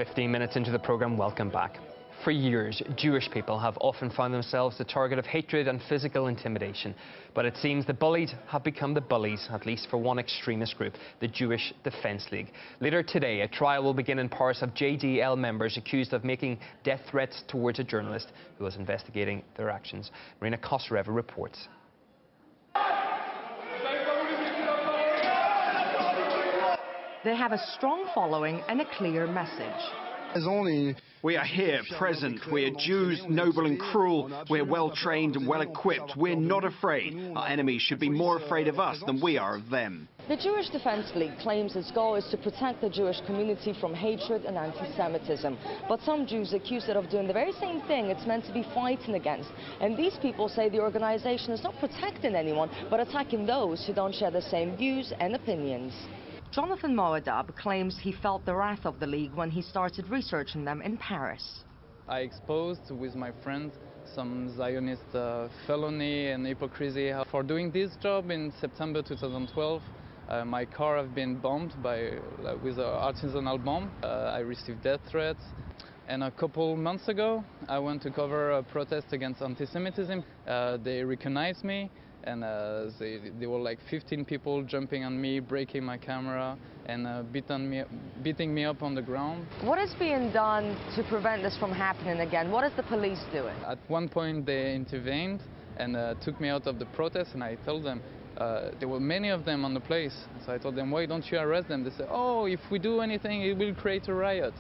15 minutes into the programme, welcome back. For years, Jewish people have often found themselves the target of hatred and physical intimidation. But it seems the bullied have become the bullies, at least for one extremist group, the Jewish Defense League. Later today, a trial will begin in Paris of JDL members accused of making death threats towards a journalist who was investigating their actions. Marina Kosareva reports. They have a strong following and a clear message. We are here, present. We are Jews, noble and cruel. We're well-trained and well-equipped. We're not afraid. Our enemies should be more afraid of us than we are of them. The Jewish Defense League claims its goal is to protect the Jewish community from hatred and anti-Semitism. But some Jews accuse it of doing the very same thing it's meant to be fighting against. And these people say the organization is not protecting anyone, but attacking those who don't share the same views and opinions. Jonathan Moadab claims he felt the wrath of the League when he started researching them in Paris. I exposed with my friends some Zionist felony and hypocrisy. For doing this job in September 2012, my car have been bombed with an artisanal bomb. I received death threats. And a couple months ago, I went to cover a protest against anti-Semitism. They recognized me. And there were like 15 people jumping on me, breaking my camera, and beating me up on the ground. What is being done to prevent this from happening again? What is the police doing? At one point they intervened and took me out of the protest, and I told them, there were many of them on the place. So I told them, why don't you arrest them? They said, oh, if we do anything, it will create a riot.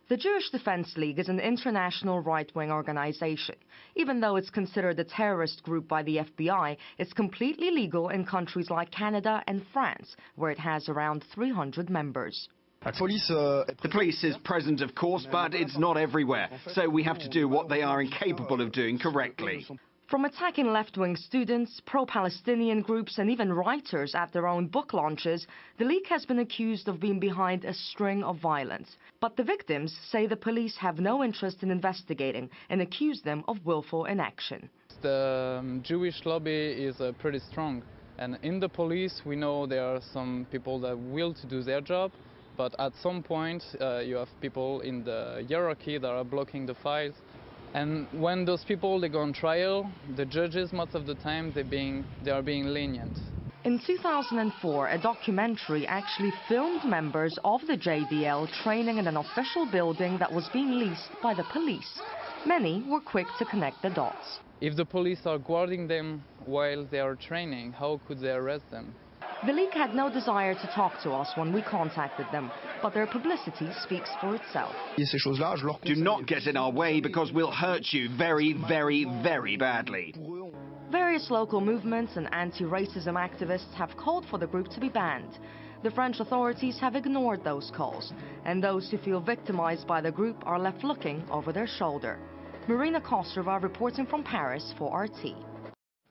The Jewish Defense League is an international right-wing organization. Even though it's considered a terrorist group by the FBI, it's completely legal in countries like Canada and France, where it has around 300 members. The police is present, of course, but it's not everywhere. So we have to do what they are incapable of doing correctly. From attacking left-wing students, pro-Palestinian groups and even writers at their own book launches, the League has been accused of being behind a string of violence. But the victims say the police have no interest in investigating and accuse them of willful inaction. The Jewish lobby is pretty strong. And in the police, we know there are some people that will to do their job. But at some point, you have people in the hierarchy that are blocking the files. And when those people, they go on trial, the judges, most of the time, they are being lenient. In 2004, a documentary actually filmed members of the JDL training in an official building that was being leased by the police. Many were quick to connect the dots. If the police are guarding them while they are training, how could they arrest them? The League had no desire to talk to us when we contacted them, but their publicity speaks for itself. Do not get in our way because we'll hurt you very, very, very badly. Various local movements and anti-racism activists have called for the group to be banned. The French authorities have ignored those calls, and those who feel victimized by the group are left looking over their shoulder. Marina Kosareva reporting from Paris for RT.